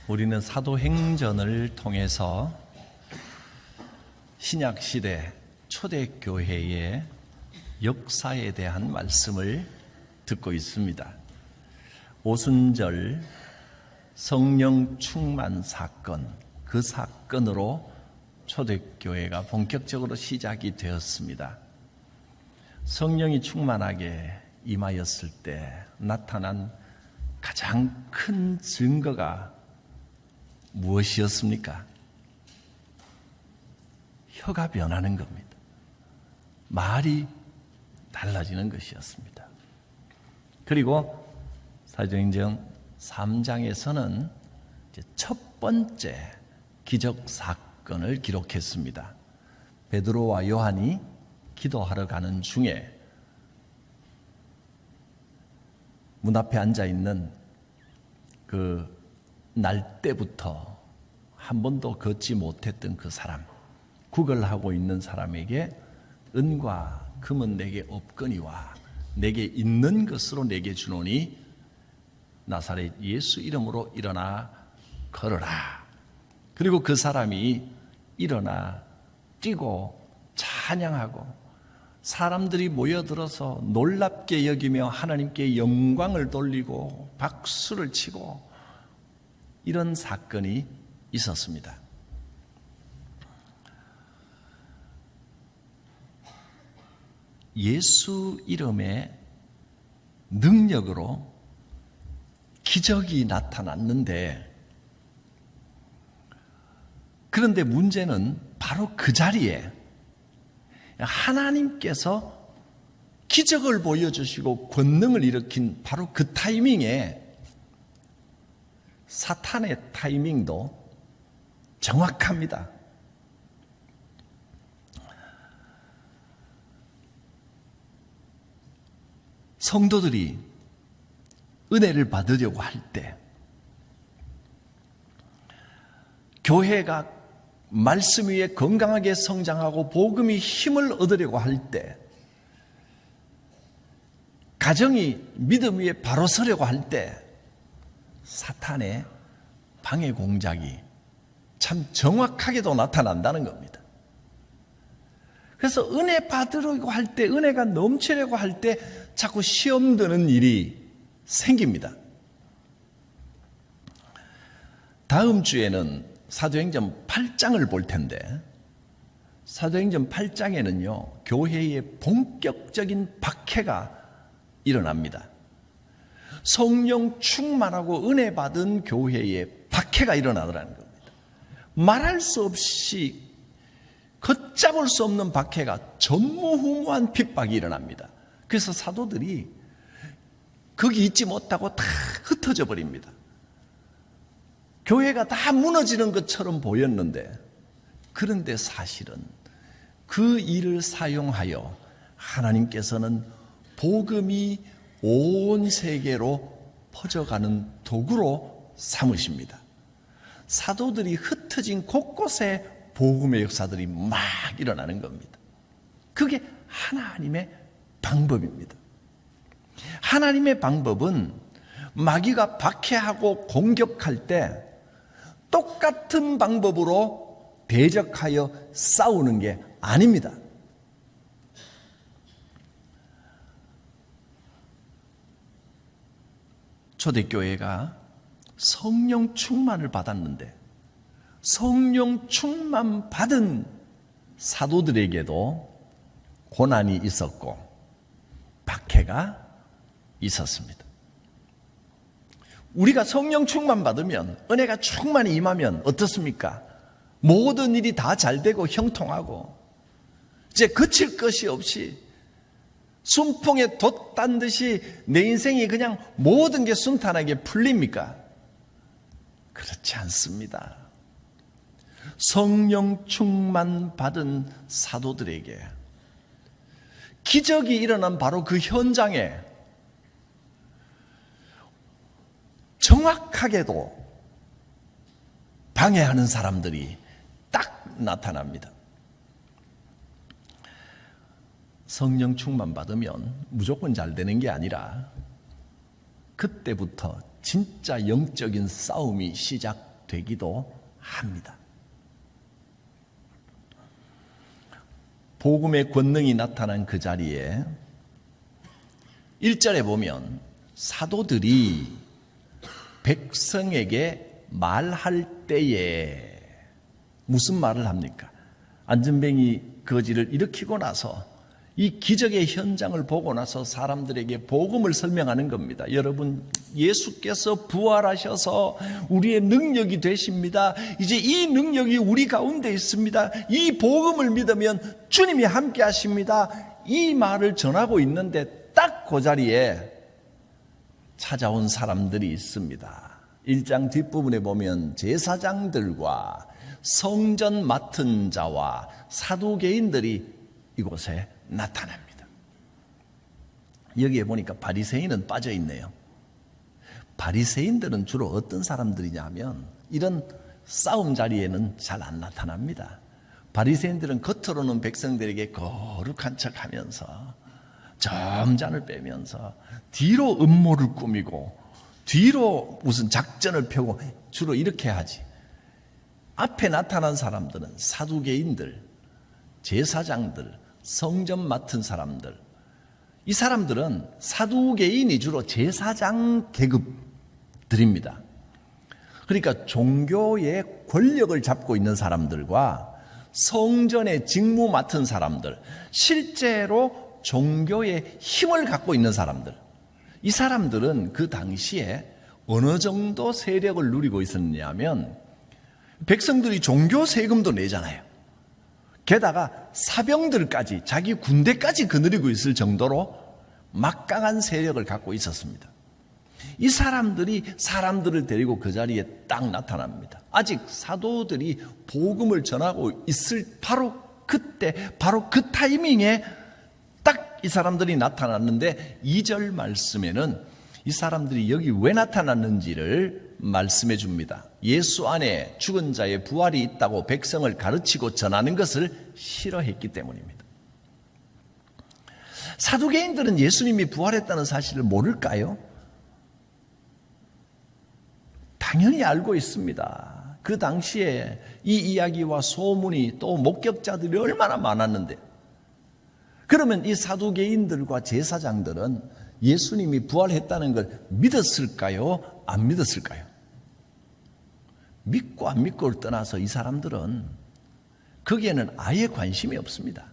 우리는 사도행전을 통해서 신약시대 초대교회의 역사에 대한 말씀을 듣고 있습니다. 오순절 성령 충만 사건, 그 사건으로 초대교회가 본격적으로 시작이 되었습니다. 성령이 충만하게 임하였을 때 나타난 가장 큰 증거가 무엇이었습니까? 혀가 변하는 겁니다. 말이 달라지는 것이었습니다. 그리고 사도행전 3장에서는 첫 번째 기적 사건을 기록했습니다. 베드로와 요한이 기도하러 가는 중에 문 앞에 앉아 있는 그 날때부터 한 번도 걷지 못했던 그 사람, 구걸하고 있는 사람에게 은과 금은 내게 없거니와 내게 있는 것으로 내게 주노니 나사렛 예수 이름으로 일어나 걸어라. 그리고 그 사람이 일어나 뛰고 찬양하고 사람들이 모여들어서 놀랍게 여기며 하나님께 영광을 돌리고 박수를 치고 이런 사건이 있었습니다. 예수 이름의 능력으로 기적이 나타났는데, 그런데 문제는 바로 그 자리에 하나님께서 기적을 보여주시고 권능을 일으킨 바로 그 타이밍에 사탄의 타이밍도 정확합니다. 성도들이 은혜를 받으려고 할 때, 교회가 말씀 위에 건강하게 성장하고 복음이 힘을 얻으려고 할 때, 가정이 믿음 위에 바로 서려고 할 때 사탄의 방해 공작이 참 정확하게도 나타난다는 겁니다. 그래서 은혜 받으려고 할 때, 은혜가 넘치려고 할 때 자꾸 시험 드는 일이 생깁니다. 다음 주에는 사도행전 8장을 볼 텐데, 사도행전 8장에는요 교회의 본격적인 박해가 일어납니다. 성령 충만하고 은혜 받은 교회에 박해가 일어나더라는 겁니다. 말할 수 없이 걷잡을 수 없는 박해가 전무후무한 핍박이 일어납니다. 그래서 사도들이 거기 있지 못하고 다 흩어져 버립니다. 교회가 다 무너지는 것처럼 보였는데, 그런데 사실은 그 일을 사용하여 하나님께서는 복음이 온 세계로 퍼져가는 도구로 삼으십니다. 사도들이 흩어진 곳곳에 복음의 역사들이 막 일어나는 겁니다. 그게 하나님의 방법입니다. 하나님의 방법은 마귀가 박해하고 공격할 때 똑같은 방법으로 대적하여 싸우는 게 아닙니다. 초대교회가 성령 충만을 받았는데, 성령 충만 받은 사도들에게도 고난이 있었고 박해가 있었습니다. 우리가 성령 충만 받으면, 은혜가 충만히 임하면 어떻습니까? 모든 일이 다 잘되고 형통하고 이제 거칠 것이 없이 순풍에 돛단 듯이 내 인생이 그냥 모든 게 순탄하게 풀립니까? 그렇지 않습니다. 성령 충만 받은 사도들에게 기적이 일어난 바로 그 현장에 정확하게도 방해하는 사람들이 딱 나타납니다. 성령 충만 받으면 무조건 잘 되는 게 아니라 그때부터 진짜 영적인 싸움이 시작됩니다. 되기도 합니다. 복음의 권능이 나타난 그 자리에 1절에 보면 사도들이 백성에게 말할 때에 무슨 말을 합니까? 안전뱅이 거지를 일으키고 나서 이 기적의 현장을 보고 나서 사람들에게 복음을 설명하는 겁니다. 여러분, 예수께서 부활하셔서 우리의 능력이 되십니다. 이제 이 능력이 우리 가운데 있습니다. 이 복음을 믿으면 주님이 함께 하십니다. 이 말을 전하고 있는데 딱 그 자리에 찾아온 사람들이 있습니다. 1장 뒷부분에 보면 제사장들과 성전 맡은 자와 사두개인들이 이곳에 나타납니다. 여기에 보니까 바리새인은 빠져 있네요. 바리새인들은 주로 어떤 사람들이냐면 이런 싸움 자리에는 잘 안 나타납니다. 바리새인들은 겉으로는 백성들에게 거룩한 척하면서 점잔을 빼면서 뒤로 음모를 꾸미고 뒤로 무슨 작전을 펴고 주로 이렇게 하지. 앞에 나타난 사람들은 사두개인들, 제사장들, 성전 맡은 사람들. 이 사람들은 사두개인이 주로 제사장 계급들입니다. 그러니까 종교의 권력을 잡고 있는 사람들과 성전의 직무 맡은 사람들, 실제로 종교의 힘을 갖고 있는 사람들, 이 사람들은 그 당시에 어느 정도 세력을 누리고 있었냐면 백성들이 종교 세금도 내잖아요. 게다가 사병들까지, 자기 군대까지 거느리고 있을 정도로 막강한 세력을 갖고 있었습니다. 이 사람들이 사람들을 데리고 그 자리에 딱 나타납니다. 아직 사도들이 복음을 전하고 있을 바로 그때, 바로 그 타이밍에 딱 이 사람들이 나타났는데 2절 말씀에는 이 사람들이 여기 왜 나타났는지를 말씀해 줍니다. 예수 안에 죽은 자의 부활이 있다고 백성을 가르치고 전하는 것을 싫어했기 때문입니다. 사두개인들은 예수님이 부활했다는 사실을 모를까요? 당연히 알고 있습니다. 그 당시에 이 이야기와 소문이 또 목격자들이 얼마나 많았는데, 그러면 이 사두개인들과 제사장들은 예수님이 부활했다는 걸 믿었을까요? 안 믿었을까요? 믿고 안 믿고를 떠나서 이 사람들은 거기에는 아예 관심이 없습니다.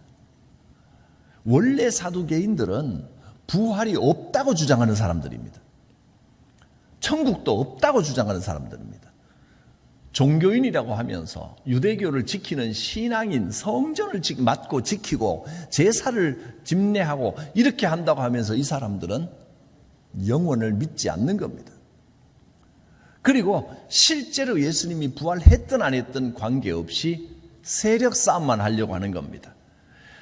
원래 사두개인들은 부활이 없다고 주장하는 사람들입니다. 천국도 없다고 주장하는 사람들입니다. 종교인이라고 하면서 유대교를 지키는 신앙인, 성전을 맡고 지키고 제사를 집례하고 이렇게 한다고 하면서 이 사람들은 영원을 믿지 않는 겁니다. 그리고 실제로 예수님이 부활했든 안 했든 관계없이 세력 싸움만 하려고 하는 겁니다.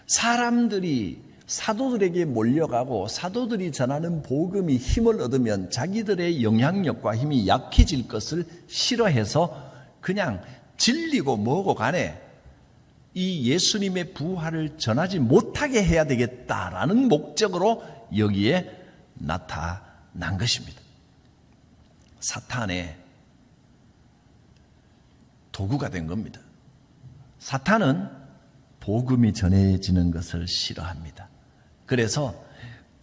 사람들이 사도들에게 몰려가고 사도들이 전하는 복음이 힘을 얻으면 자기들의 영향력과 힘이 약해질 것을 싫어해서 그냥 질리고 뭐고 간에 이 예수님의 부활을 전하지 못하게 해야 되겠다라는 목적으로 여기에 나타난 것입니다. 사탄의 도구가 된 겁니다. 사탄은 복음이 전해지는 것을 싫어합니다. 그래서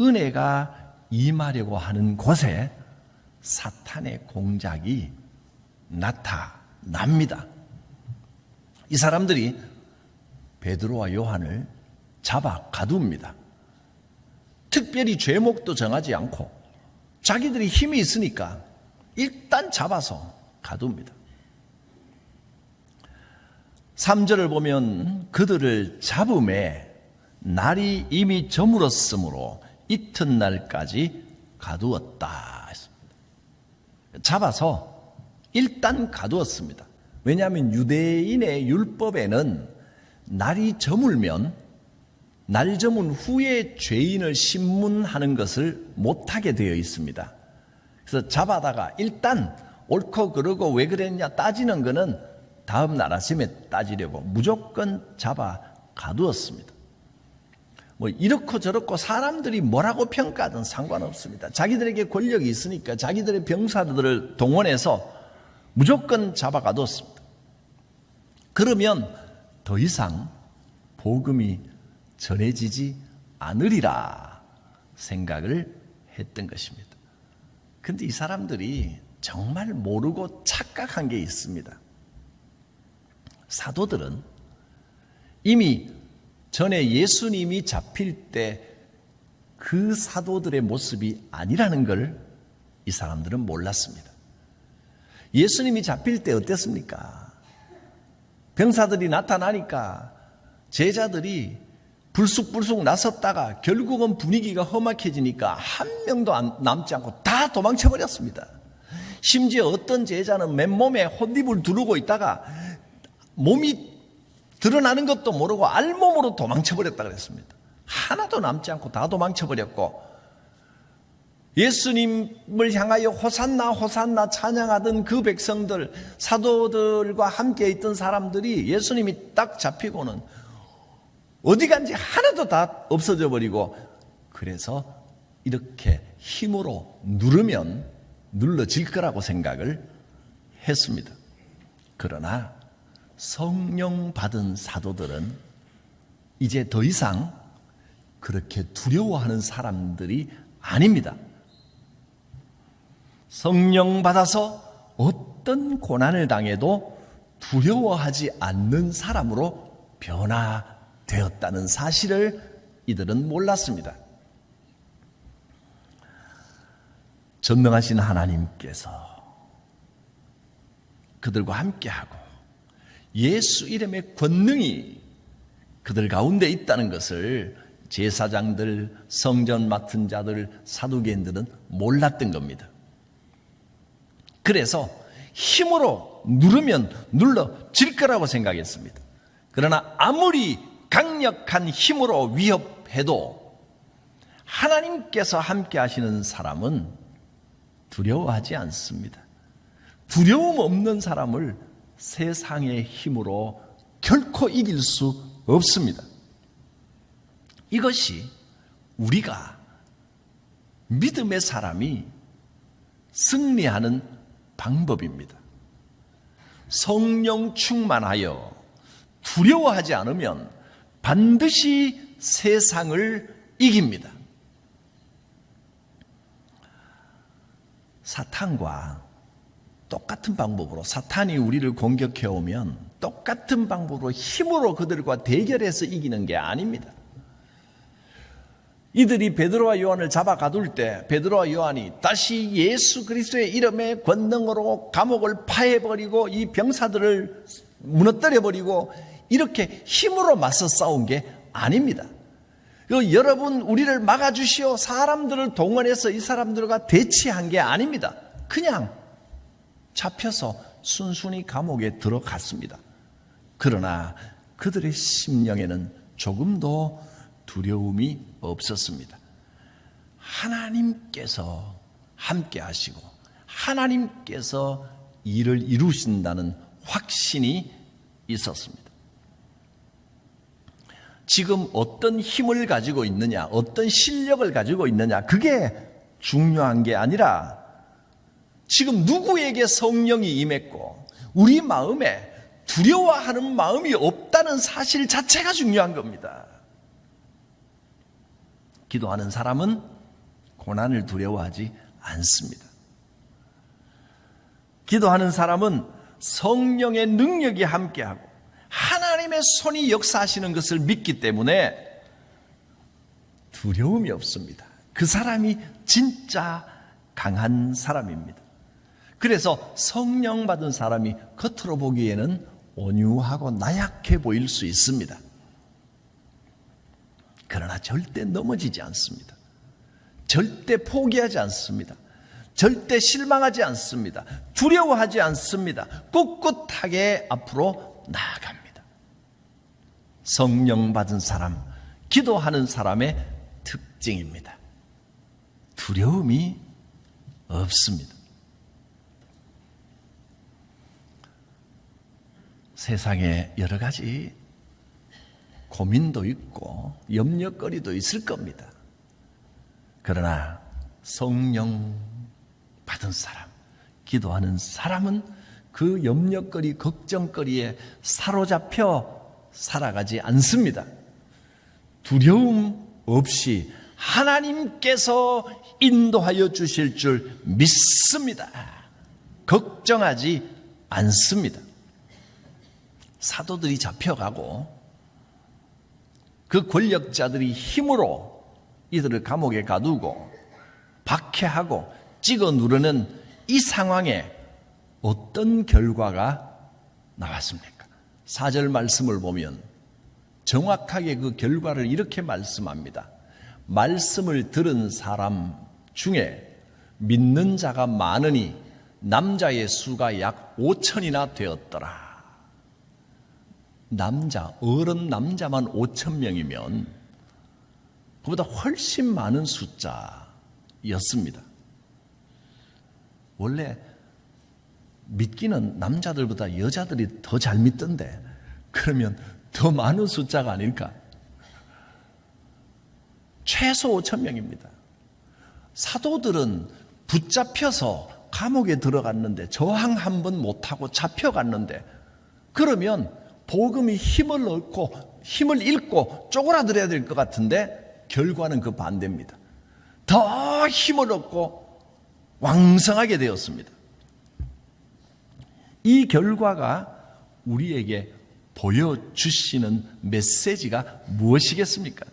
은혜가 임하려고 하는 곳에 사탄의 공작이 나타납니다. 이 사람들이 베드로와 요한을 잡아 가둡니다. 특별히 죄목도 정하지 않고 자기들이 힘이 있으니까 일단 잡아서 가둡니다. 3절을 보면 그들을 잡음에 날이 이미 저물었으므로 이튿날까지 가두었다 했습니다. 잡아서 일단 가두었습니다. 왜냐하면 유대인의 율법에는 날이 저물면 날 저문 후에 죄인을 신문하는 것을 못하게 되어 있습니다. 그래서 잡아다가 일단 옳고 그르고 왜 그랬냐 따지는 것은 다음 날 아침에 따지려고 무조건 잡아 가두었습니다. 뭐 이렇고 저렇고 사람들이 뭐라고 평가하든 상관없습니다. 자기들에게 권력이 있으니까 자기들의 병사들을 동원해서 무조건 잡아가뒀습니다. 그러면 더 이상 복음이 전해지지 않으리라 생각을 했던 것입니다. 그런데 이 사람들이 정말 모르고 착각한 게 있습니다. 사도들은 이미 전에 예수님이 잡힐 때 그 사도들의 모습이 아니라는 걸 이 사람들은 몰랐습니다. 예수님이 잡힐 때 어땠습니까? 병사들이 나타나니까 제자들이 불쑥불쑥 나섰다가 결국은 분위기가 험악해지니까 한 명도 남지 않고 다 도망쳐버렸습니다. 심지어 어떤 제자는 맨몸에 혼입을 두르고 있다가 몸이 드러나는 것도 모르고 알몸으로 도망쳐버렸다 그랬습니다. 하나도 남지 않고 다 도망쳐버렸고, 예수님을 향하여 호산나 호산나 찬양하던 그 백성들, 사도들과 함께 있던 사람들이 예수님이 딱 잡히고는 어디 간지 하나도 다 없어져 버리고, 그래서 이렇게 힘으로 누르면 눌러질 거라고 생각을 했습니다. 그러나 성령 받은 사도들은 이제 더 이상 그렇게 두려워하는 사람들이 아닙니다. 성령 받아서 어떤 고난을 당해도 두려워하지 않는 사람으로 변화되었다는 사실을 이들은 몰랐습니다. 전능하신 하나님께서 그들과 함께하고 예수 이름의 권능이 그들 가운데 있다는 것을 제사장들, 성전 맡은 자들, 사두개인들은 몰랐던 겁니다. 그래서 힘으로 누르면 눌러질 거라고 생각했습니다. 그러나 아무리 강력한 힘으로 위협해도 하나님께서 함께 하시는 사람은 두려워하지 않습니다. 두려움 없는 사람을 세상의 힘으로 결코 이길 수 없습니다. 이것이 우리가 믿음의 사람이 승리하는 방법입니다. 성령 충만하여 두려워하지 않으면 반드시 세상을 이깁니다. 사탄과 똑같은 방법으로, 사탄이 우리를 공격해 오면 똑같은 방법으로 힘으로 그들과 대결해서 이기는 게 아닙니다. 이들이 베드로와 요한을 잡아 가둘 때 베드로와 요한이 다시 예수 그리스도의 이름의 권능으로 감옥을 파해버리고 이 병사들을 무너뜨려버리고 이렇게 힘으로 맞서 싸운 게 아닙니다. 여러분 우리를 막아주시오, 사람들을 동원해서 이 사람들과 대치한 게 아닙니다. 그냥 잡혀서 순순히 감옥에 들어갔습니다. 그러나 그들의 심령에는 조금도 두려움이 없었습니다. 하나님께서 함께 하시고 하나님께서 일을 이루신다는 확신이 있었습니다. 지금 어떤 힘을 가지고 있느냐, 어떤 실력을 가지고 있느냐, 그게 중요한 게 아니라 지금 누구에게 성령이 임했고 우리 마음에 두려워하는 마음이 없다는 사실 자체가 중요한 겁니다. 기도하는 사람은 고난을 두려워하지 않습니다. 기도하는 사람은 성령의 능력이 함께하고 하나님의 손이 역사하시는 것을 믿기 때문에 두려움이 없습니다. 그 사람이 진짜 강한 사람입니다. 그래서 성령 받은 사람이 겉으로 보기에는 온유하고 나약해 보일 수 있습니다. 그러나 절대 넘어지지 않습니다. 절대 포기하지 않습니다. 절대 실망하지 않습니다. 두려워하지 않습니다. 꿋꿋하게 앞으로 나아갑니다. 성령 받은 사람, 기도하는 사람의 특징입니다. 두려움이 없습니다. 세상에 여러 가지 고민도 있고 염려거리도 있을 겁니다. 그러나 성령 받은 사람, 기도하는 사람은 그 염려거리, 걱정거리에 사로잡혀 살아가지 않습니다. 두려움 없이 하나님께서 인도하여 주실 줄 믿습니다. 걱정하지 않습니다. 사도들이 잡혀가고 그 권력자들이 힘으로 이들을 감옥에 가두고 박해하고 찍어 누르는 이 상황에 어떤 결과가 나왔습니까? 4절 말씀을 보면 정확하게 그 결과를 이렇게 말씀합니다. 말씀을 들은 사람 중에 믿는 자가 많으니 남자의 수가 약 5천이나 되었더라. 어른 남자만 5천 명이면 그보다 훨씬 많은 숫자였습니다. 원래 믿기는 남자들보다 여자들이 더 잘 믿던데 그러면 더 많은 숫자가 아닐까? 최소 5천 명입니다. 사도들은 붙잡혀서 감옥에 들어갔는데 저항 한 번 못하고 잡혀갔는데 그러면 복음이 힘을 잃고 쪼그라들어야 될 것 같은데 결과는 그 반대입니다. 더 힘을 얻고 왕성하게 되었습니다. 이 결과가 우리에게 보여주시는 메시지가 무엇이겠습니까?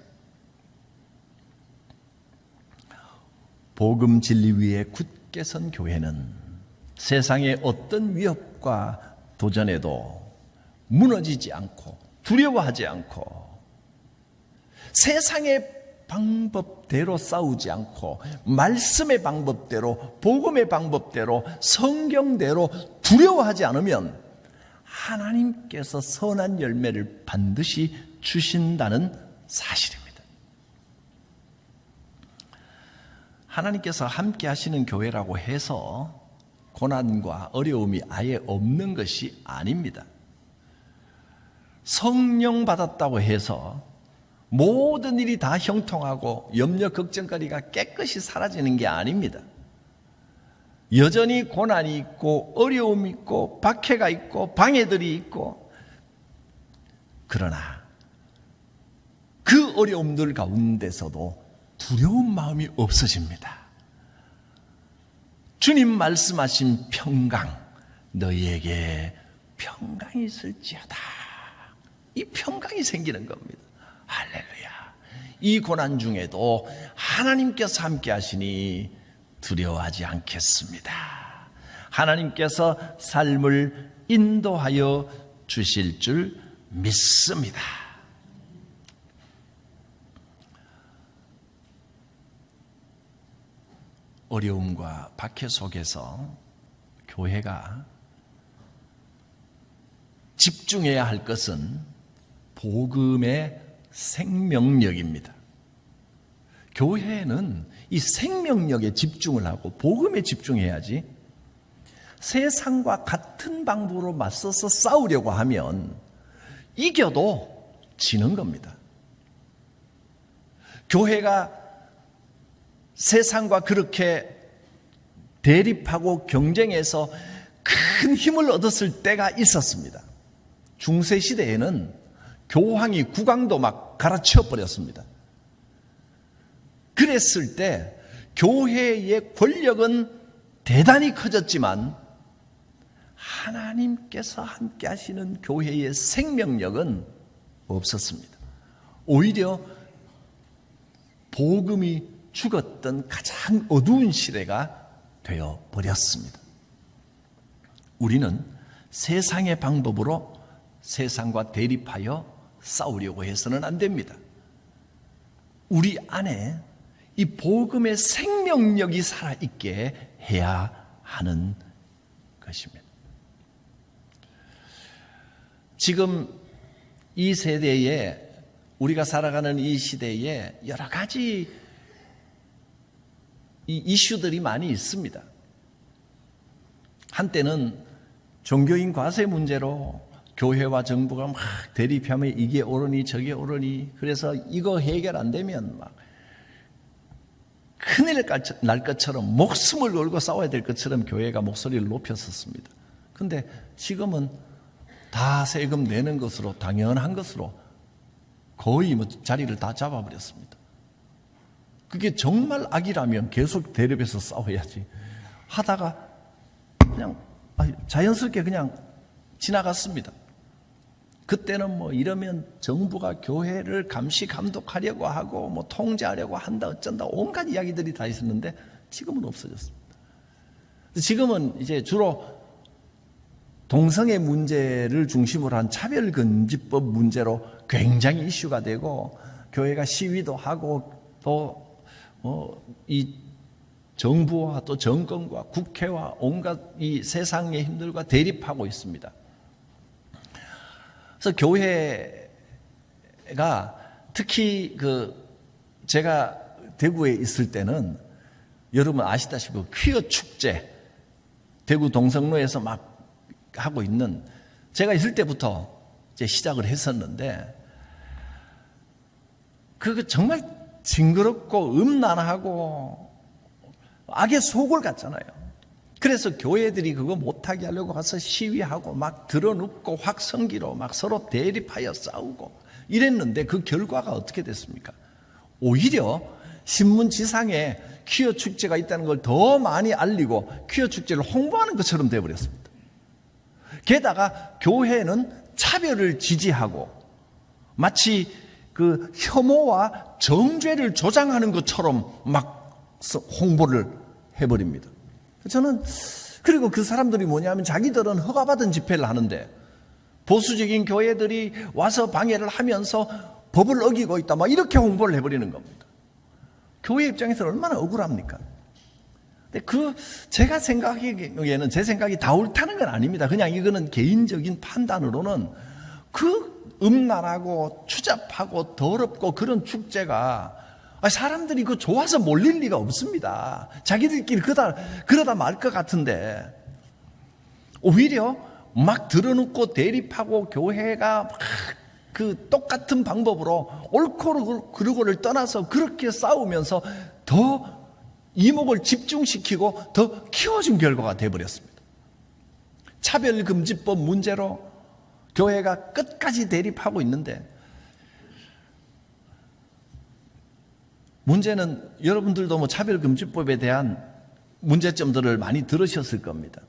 복음 진리 위에 굳게 선 교회는 세상의 어떤 위협과 도전에도 무너지지 않고 두려워하지 않고 세상의 방법대로 싸우지 않고 말씀의 방법대로 복음의 방법대로 성경대로 두려워하지 않으면 하나님께서 선한 열매를 반드시 주신다는 사실입니다. 하나님께서 함께 하시는 교회라고 해서 고난과 어려움이 아예 없는 것이 아닙니다. 성령 받았다고 해서 모든 일이 다 형통하고 염려 걱정거리가 깨끗이 사라지는 게 아닙니다. 여전히 고난이 있고 어려움이 있고 박해가 있고 방해들이 있고 그러나 그 어려움들 가운데서도 두려운 마음이 없어집니다. 주님 말씀하신 평강, 너희에게 평강이 있을지어다. 이 평강이 생기는 겁니다. 할렐루야. 이 고난 중에도 하나님께서 함께 하시니 두려워하지 않겠습니다. 하나님께서 삶을 인도하여 주실 줄 믿습니다. 어려움과 박해 속에서 교회가 집중해야 할 것은 복음의 생명력입니다. 교회는 이 생명력에 집중을 하고 복음에 집중해야지 세상과 같은 방법으로 맞서서 싸우려고 하면 이겨도 지는 겁니다. 교회가 세상과 그렇게 대립하고 경쟁해서 큰 힘을 얻었을 때가 있었습니다. 중세시대에는 교황이 국왕도 막 갈아치워 버렸습니다. 그랬을 때 교회의 권력은 대단히 커졌지만 하나님께서 함께 하시는 교회의 생명력은 없었습니다. 오히려 복음이 죽었던 가장 어두운 시대가 되어버렸습니다. 우리는 세상의 방법으로 세상과 대립하여 싸우려고 해서는 안 됩니다. 우리 안에 이 복음의 생명력이 살아있게 해야 하는 것입니다. 지금 이 세대에 우리가 살아가는 이 시대에 여러 가지 이 이슈들이 많이 있습니다. 한때는 종교인 과세 문제로 교회와 정부가 막 대립하면 이게 옳으니 저게 옳으니 그래서 이거 해결 안 되면 막 큰일 날 것처럼 목숨을 걸고 싸워야 될 것처럼 교회가 목소리를 높였었습니다. 근데 지금은 다 세금 내는 것으로 당연한 것으로 거의 뭐 자리를 다 잡아버렸습니다. 그게 정말 악이라면 계속 대립해서 싸워야지 하다가 그냥 자연스럽게 그냥 지나갔습니다. 그때는 뭐 이러면 정부가 교회를 감시 감독하려고 하고 뭐 통제하려고 한다 어쩐다 온갖 이야기들이 다 있었는데 지금은 없어졌습니다. 지금은 이제 주로 동성애 문제를 중심으로 한 차별금지법 문제로 굉장히 이슈가 되고 교회가 시위도 하고 또 이 정부와 또 정권과 국회와 온갖 이 세상의 힘들과 대립하고 있습니다. 그래서 교회가 특히 제가 대구에 있을 때는 여러분 아시다시피 퀴어 축제 대구 동성로에서 막 하고 있는 제가 있을 때부터 이제 시작을 했었는데 그거 정말 징그럽고 음란하고 악의 소굴 같잖아요. 그래서 교회들이 그거 못하게 하려고 가서 시위하고 막 드러눕고 확성기로 막 서로 대립하여 싸우고 이랬는데 그 결과가 어떻게 됐습니까? 오히려 신문 지상에 퀴어 축제가 있다는 걸 더 많이 알리고 퀴어 축제를 홍보하는 것처럼 되어버렸습니다. 게다가 교회는 차별을 지지하고 마치 그 혐오와 정죄를 조장하는 것처럼 막 홍보를 해버립니다. 저는 그리고 그 사람들이 뭐냐면 자기들은 허가받은 집회를 하는데 보수적인 교회들이 와서 방해를 하면서 법을 어기고 있다 막 이렇게 홍보를 해버리는 겁니다. 교회 입장에서는 얼마나 억울합니까? 근데 제가 생각하기에는 제 생각이 다 옳다는 건 아닙니다. 그냥 이거는 개인적인 판단으로는 음란하고 추잡하고 더럽고 그런 축제가 사람들이 그거 좋아서 몰릴 리가 없습니다. 자기들끼리 그러다 말 것 같은데 오히려 막 드러눕고 대립하고 교회가 막 그 똑같은 방법으로 옳고 그르고를 떠나서 그렇게 싸우면서 더 이목을 집중시키고 더 키워준 결과가 되어버렸습니다. 차별금지법 문제로 교회가 끝까지 대립하고 있는데 문제는 여러분들도 뭐 차별금지법에 대한 문제점들을 많이 들으셨을 겁니다.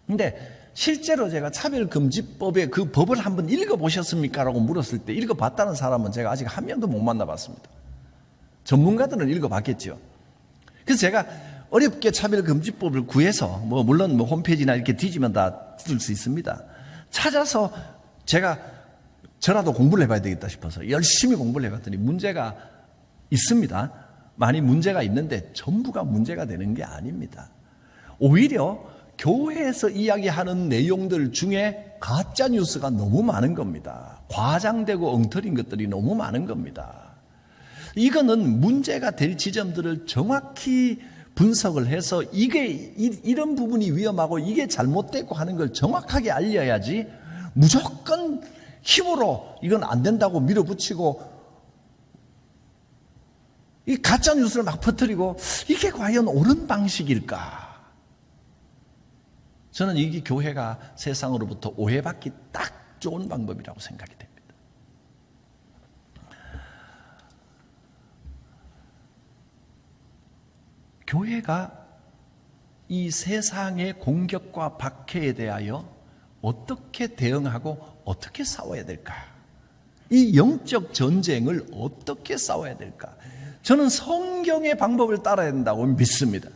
근데 실제로 제가 차별금지법의 그 법을 한번 읽어보셨습니까? 라고 물었을 때 읽어봤다는 사람은 제가 아직 한 명도 못 만나봤습니다. 전문가들은 읽어봤겠죠. 그래서 제가 어렵게 차별금지법을 구해서 물론 홈페이지나 이렇게 뒤지면 다 뜯을 수 있습니다. 찾아서 제가 저라도 공부를 해봐야 되겠다 싶어서 열심히 공부를 해봤더니 문제가 있습니다. 많이 문제가 있는데 전부가 문제가 되는 게 아닙니다. 오히려 교회에서 이야기하는 내용들 중에 가짜 뉴스가 너무 많은 겁니다. 과장되고 엉터리인 것들이 너무 많은 겁니다. 이거는 문제가 될 지점들을 정확히 분석을 해서 이런 부분이 위험하고 이게 잘못되고 하는 걸 정확하게 알려야지 무조건 힘으로 이건 안 된다고 밀어붙이고 이 가짜 뉴스를 막 퍼뜨리고 이게 과연 옳은 방식일까? 저는 이게 교회가 세상으로부터 오해받기 딱 좋은 방법이라고 생각이 됩니다. 교회가 이 세상의 공격과 박해에 대하여 어떻게 대응하고 어떻게 싸워야 될까? 이 영적 전쟁을 어떻게 싸워야 될까? 저는 성경의 방법을 따라야 된다고 믿습니다.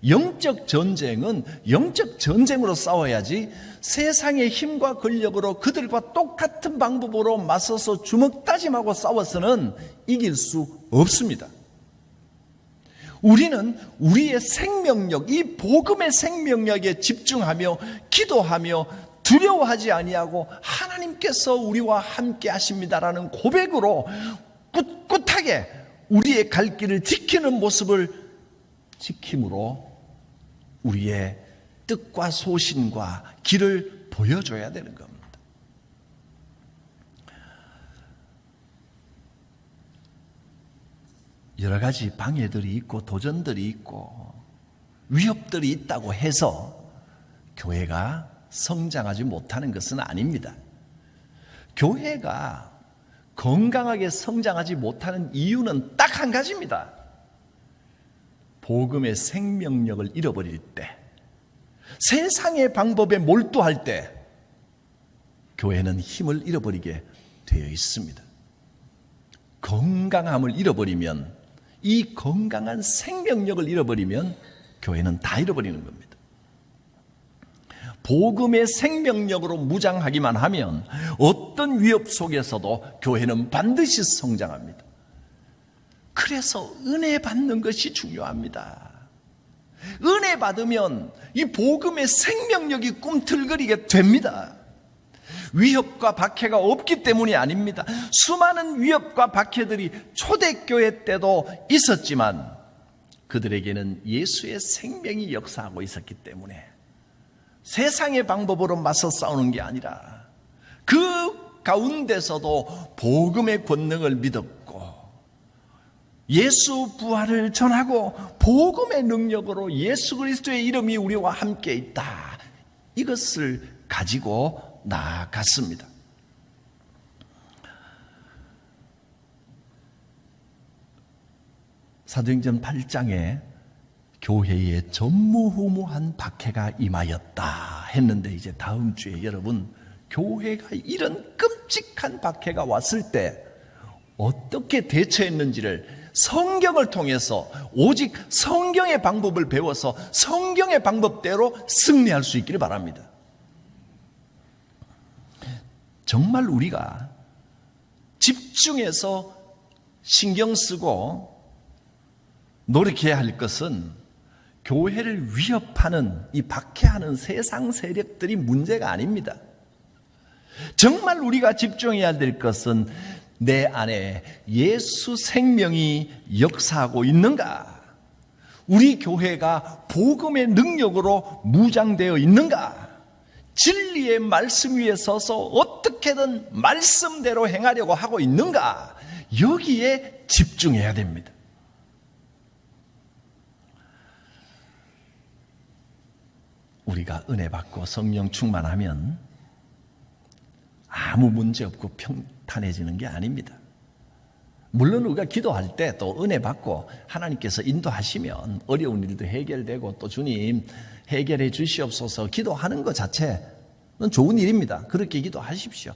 영적 전쟁은 영적 전쟁으로 싸워야지 세상의 힘과 권력으로 그들과 똑같은 방법으로 맞서서 주먹다짐하고 싸워서는 이길 수 없습니다. 우리는 우리의 생명력, 이 복음의 생명력에 집중하며 기도하며 두려워하지 아니하고 하나님께서 우리와 함께 하십니다라는 고백으로 꿋꿋하게 우리의 갈 길을 지키는 모습을 지킴으로 우리의 뜻과 소신과 길을 보여줘야 되는 겁니다. 여러 가지 방해들이 있고 도전들이 있고 위협들이 있다고 해서 교회가 성장하지 못하는 것은 아닙니다. 교회가 건강하게 성장하지 못하는 이유는 딱 한 가지입니다. 복음의 생명력을 잃어버릴 때, 세상의 방법에 몰두할 때 교회는 힘을 잃어버리게 되어 있습니다. 건강함을 잃어버리면, 이 건강한 생명력을 잃어버리면 교회는 다 잃어버리는 겁니다. 복음의 생명력으로 무장하기만 하면 어떤 위협 속에서도 교회는 반드시 성장합니다. 그래서 은혜 받는 것이 중요합니다. 은혜 받으면 이 복음의 생명력이 꿈틀거리게 됩니다. 위협과 박해가 없기 때문이 아닙니다. 수많은 위협과 박해들이 초대교회 때도 있었지만 그들에게는 예수의 생명이 역사하고 있었기 때문에 세상의 방법으로 맞서 싸우는 게 아니라 그 가운데서도 복음의 권능을 믿었고 예수 부활을 전하고 복음의 능력으로 예수 그리스도의 이름이 우리와 함께 있다, 이것을 가지고 나아갔습니다. 사도행전 8장에 교회에 전무후무한 박해가 임하였다 했는데, 이제 다음 주에 여러분, 교회가 이런 끔찍한 박해가 왔을 때 어떻게 대처했는지를 성경을 통해서, 오직 성경의 방법을 배워서 성경의 방법대로 승리할 수 있기를 바랍니다. 정말 우리가 집중해서 신경 쓰고 노력해야 할 것은 교회를 위협하는, 이 박해하는 세상 세력들이 문제가 아닙니다. 정말 우리가 집중해야 될 것은 내 안에 예수 생명이 역사하고 있는가? 우리 교회가 복음의 능력으로 무장되어 있는가? 진리의 말씀 위에 서서 어떻게든 말씀대로 행하려고 하고 있는가? 여기에 집중해야 됩니다. 우리가 은혜 받고 성령 충만하면 아무 문제 없고 평탄해지는 게 아닙니다. 물론 우리가 기도할 때 또 은혜 받고 하나님께서 인도하시면 어려운 일도 해결되고 또 주님 해결해 주시옵소서 기도하는 것 자체는 좋은 일입니다. 그렇게 기도하십시오.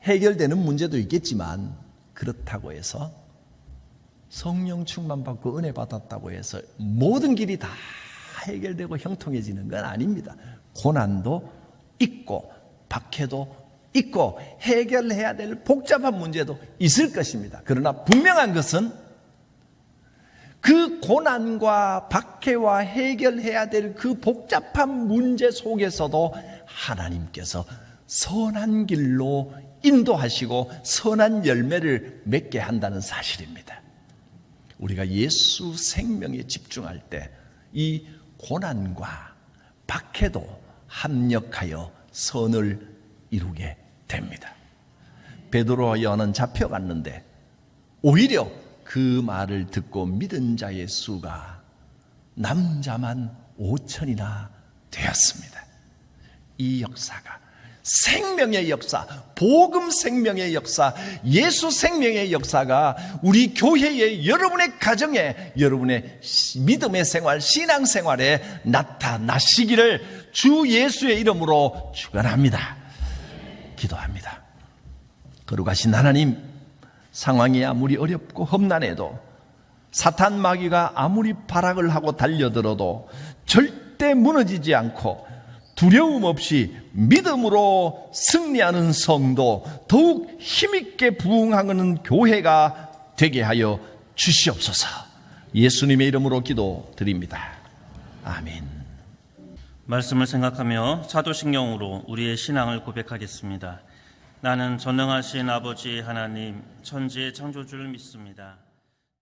해결되는 문제도 있겠지만 그렇다고 해서 성령 충만 받고 은혜 받았다고 해서 모든 길이 다 해결되고 형통해지는 건 아닙니다. 고난도 있고 박해도 있고 해결해야 될 복잡한 문제도 있을 것입니다. 그러나 분명한 것은 그 고난과 박해와 해결해야 될 그 복잡한 문제 속에서도 하나님께서 선한 길로 인도하시고 선한 열매를 맺게 한다는 사실입니다. 우리가 예수 생명에 집중할 때 이 고난과 박해도 합력하여 선을 이루게 됩니다. 베드로와 요한은 잡혀갔는데 오히려 그 말을 듣고 믿은 자의 수가 남자만 5,000이나 되었습니다. 이 역사가 생명의 역사, 복음 생명의 역사, 예수 생명의 역사가 우리 교회의 여러분의 가정에, 여러분의 믿음의 생활, 신앙 생활에 나타나시기를 주 예수의 이름으로 축원합니다. 기도합니다. 거룩하신 하나님, 상황이 아무리 어렵고 험난해도 사탄 마귀가 아무리 발악을 하고 달려들어도 절대 무너지지 않고 두려움 없이 믿음으로 승리하는 성도, 더욱 힘있게 부흥하는 교회가 되게 하여 주시옵소서. 예수님의 이름으로 기도드립니다. 아멘. 말씀을 생각하며 사도신경으로 우리의 신앙을 고백하겠습니다. 나는 전능하신 아버지 하나님, 천지의 창조주를 믿습니다.